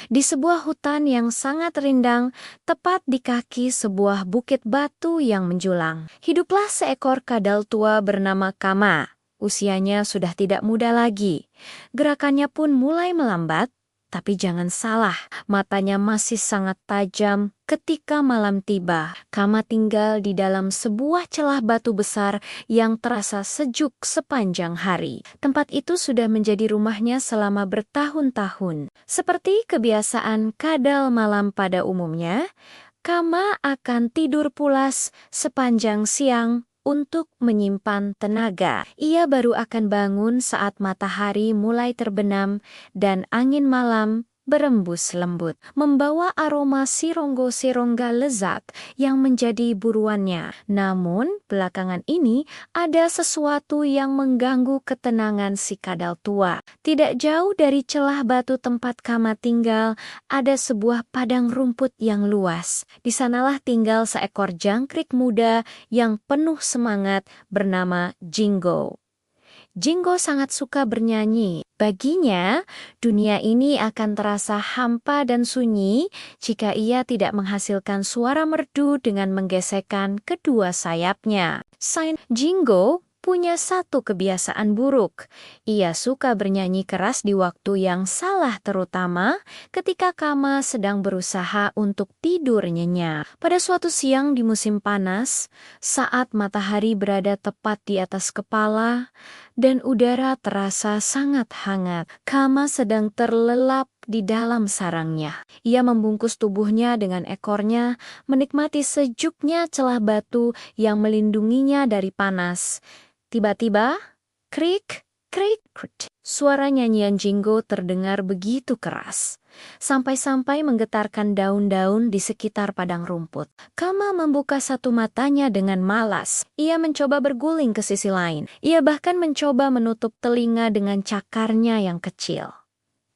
di sebuah hutan yang sangat rindang, tepat di kaki sebuah bukit batu yang menjulang. Hiduplah seekor kadal tua bernama Kama. Usianya sudah tidak muda lagi. Gerakannya pun mulai melambat, tapi jangan salah, matanya masih sangat tajam. Ketika malam tiba, Kama tinggal di dalam sebuah celah batu besar yang terasa sejuk sepanjang hari. Tempat itu sudah menjadi rumahnya selama bertahun-tahun. Seperti kebiasaan kadal malam pada umumnya, Kama akan tidur pulas sepanjang siang untuk menyimpan tenaga. Ia baru akan bangun saat matahari mulai terbenam dan angin malam berembus lembut, membawa aroma sironggo-sirongga lezat yang menjadi buruannya. Namun, belakangan ini ada sesuatu yang mengganggu ketenangan si kadal tua. Tidak jauh dari celah batu tempat Kama tinggal, ada sebuah padang rumput yang luas. Di sanalah tinggal seekor jangkrik muda yang penuh semangat bernama Jingo. Jingo sangat suka bernyanyi. Baginya, dunia ini akan terasa hampa dan sunyi jika ia tidak menghasilkan suara merdu dengan menggesekkan kedua sayapnya. Jingo punya satu kebiasaan buruk. Ia suka bernyanyi keras di waktu yang salah, terutama ketika Kama sedang berusaha untuk tidur nyenyak. Pada suatu siang di musim panas, saat matahari berada tepat di atas kepala dan udara terasa sangat hangat, Kama sedang terlelap di dalam sarangnya. Ia membungkus tubuhnya dengan ekornya, menikmati sejuknya celah batu yang melindunginya dari panas. Tiba-tiba, krik, krik, krik. Suara nyanyian Jingo terdengar begitu keras, sampai-sampai menggetarkan daun-daun di sekitar padang rumput. Kama membuka satu matanya dengan malas. Ia mencoba berguling ke sisi lain. Ia bahkan mencoba menutup telinga dengan cakarnya yang kecil.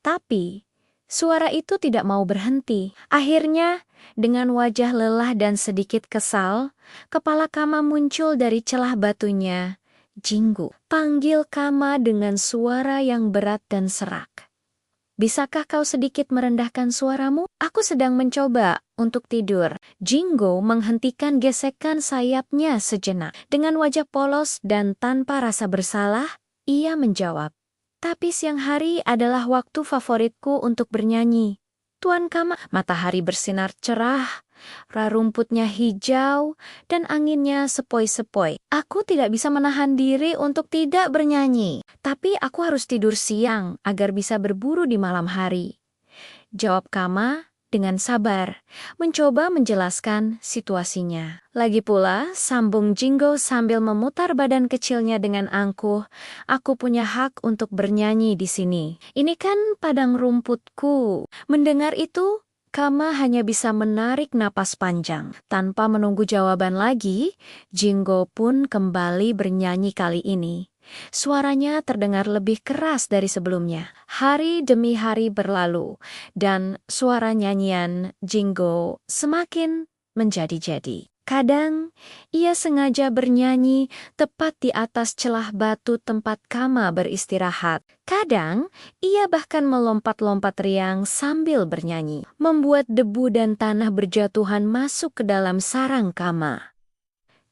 Tapi, suara itu tidak mau berhenti. Akhirnya, dengan wajah lelah dan sedikit kesal, kepala Kama muncul dari celah batunya. Jingo, panggil Kama dengan suara yang berat dan serak. Bisakah kau sedikit merendahkan suaramu? Aku sedang mencoba untuk tidur. Jingo menghentikan gesekan sayapnya sejenak. Dengan wajah polos dan tanpa rasa bersalah, ia menjawab, tapi siang hari adalah waktu favoritku untuk bernyanyi. Tuan Kama, matahari bersinar cerah, rumputnya hijau, dan anginnya sepoi-sepoi. Aku tidak bisa menahan diri untuk tidak bernyanyi, tapi aku harus tidur siang agar bisa berburu di malam hari. Jawab Kama dengan sabar, mencoba menjelaskan situasinya. Lagi pula, sambung Jingo sambil memutar badan kecilnya dengan angkuh, aku punya hak untuk bernyanyi di sini. Ini kan padang rumputku. Mendengar itu, Kama hanya bisa menarik napas panjang. Tanpa menunggu jawaban lagi, Jingo pun kembali bernyanyi kali ini. Suaranya terdengar lebih keras dari sebelumnya. Hari demi hari berlalu, dan suara nyanyian Jingo semakin menjadi-jadi. Kadang, ia sengaja bernyanyi tepat di atas celah batu tempat Kama beristirahat. Kadang, ia bahkan melompat-lompat riang sambil bernyanyi, membuat debu dan tanah berjatuhan masuk ke dalam sarang Kama.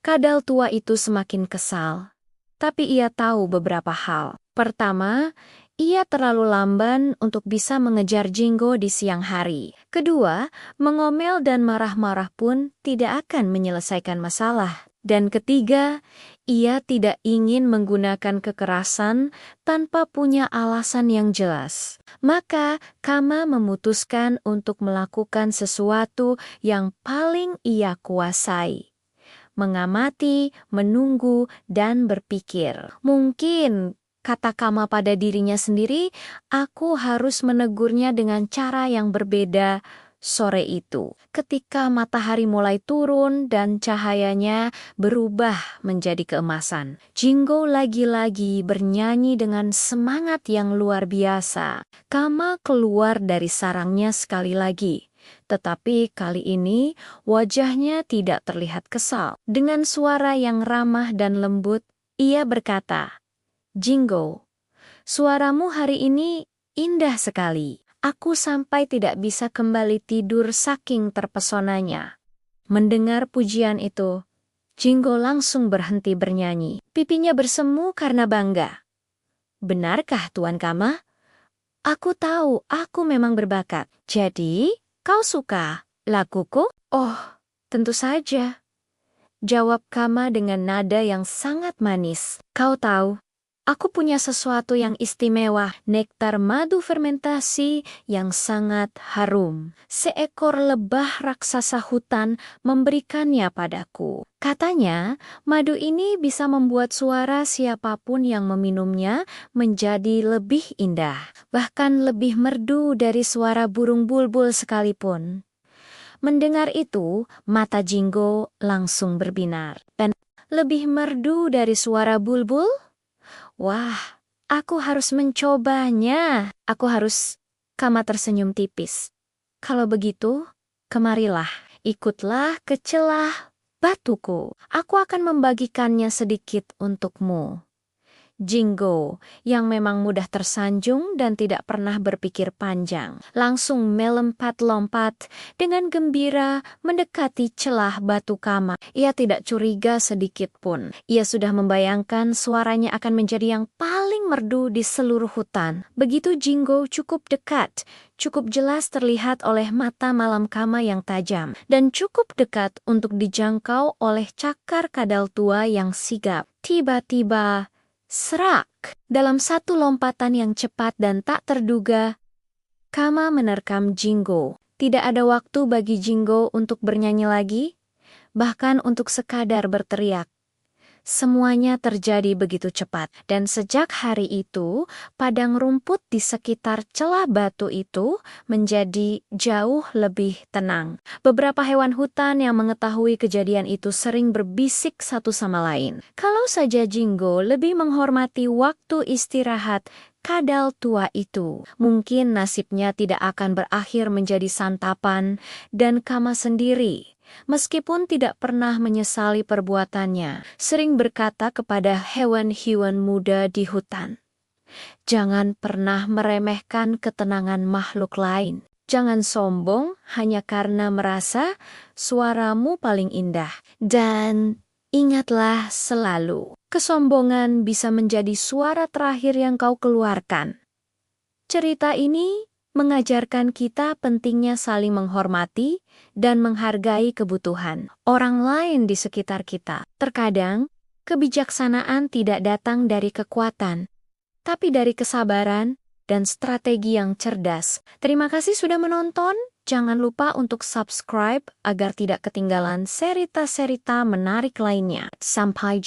Kadal tua itu semakin kesal, tapi ia tahu beberapa hal. Pertama, ia terlalu lamban untuk bisa mengejar Jingo di siang hari. Kedua, mengomel dan marah-marah pun tidak akan menyelesaikan masalah. Dan ketiga, ia tidak ingin menggunakan kekerasan tanpa punya alasan yang jelas. Maka, Kama memutuskan untuk melakukan sesuatu yang paling ia kuasai. Mengamati, menunggu, dan berpikir. Mungkin, kata Kama pada dirinya sendiri, aku harus menegurnya dengan cara yang berbeda. Sore itu, ketika matahari mulai turun dan cahayanya berubah menjadi keemasan, Jingo lagi-lagi bernyanyi dengan semangat yang luar biasa. Kama keluar dari sarangnya sekali lagi. Tetapi kali ini wajahnya tidak terlihat kesal. Dengan suara yang ramah dan lembut, ia berkata, Jingo, suaramu hari ini indah sekali. Aku sampai tidak bisa kembali tidur saking terpesonanya. Mendengar pujian itu, Jingo langsung berhenti bernyanyi. Pipinya bersemu karena bangga. Benarkah Tuan Kama? Aku tahu aku memang berbakat. Jadi, kau suka laguku? Oh, tentu saja. Jawab Kama dengan nada yang sangat manis. Kau tahu, aku punya sesuatu yang istimewa, nektar madu fermentasi yang sangat harum. Seekor lebah raksasa hutan memberikannya padaku. Katanya, madu ini bisa membuat suara siapapun yang meminumnya menjadi lebih indah, bahkan lebih merdu dari suara burung bulbul sekalipun. Mendengar itu, mata Jingo langsung berbinar. Dan lebih merdu dari suara bulbul? Wah, aku harus mencobanya. Kama tersenyum tipis. Kalau begitu, kemarilah, ikutlah ke celah batuku. Aku akan membagikannya sedikit untukmu. Jingo, yang memang mudah tersanjung dan tidak pernah berpikir panjang, langsung melompat-lompat dengan gembira mendekati celah batu Kama. Ia tidak curiga sedikit pun. Ia sudah membayangkan suaranya akan menjadi yang paling merdu di seluruh hutan. Begitu Jingo cukup dekat, cukup jelas terlihat oleh mata malam Kama yang tajam, dan cukup dekat untuk dijangkau oleh cakar kadal tua yang sigap. Tiba-tiba, serak! Dalam satu lompatan yang cepat dan tak terduga, Kama menerkam Jingo. Tidak ada waktu bagi Jingo untuk bernyanyi lagi, bahkan untuk sekadar berteriak. Semuanya terjadi begitu cepat, dan sejak hari itu, padang rumput di sekitar celah batu itu menjadi jauh lebih tenang. Beberapa hewan hutan yang mengetahui kejadian itu sering berbisik satu sama lain. Kalau saja Jingo lebih menghormati waktu istirahat kadal tua itu, mungkin nasibnya tidak akan berakhir menjadi santapan dan Kama sendiri. Meskipun tidak pernah menyesali perbuatannya, sering berkata kepada hewan-hewan muda di hutan, "Jangan pernah meremehkan ketenangan makhluk lain. Jangan sombong hanya karena merasa suaramu paling indah. Dan ingatlah selalu, kesombongan bisa menjadi suara terakhir yang kau keluarkan." Cerita ini mengajarkan kita pentingnya saling menghormati dan menghargai kebutuhan orang lain di sekitar kita. Terkadang, kebijaksanaan tidak datang dari kekuatan, tapi dari kesabaran dan strategi yang cerdas. Terima kasih sudah menonton. Jangan lupa untuk subscribe agar tidak ketinggalan cerita-cerita menarik lainnya. Sampai jumpa.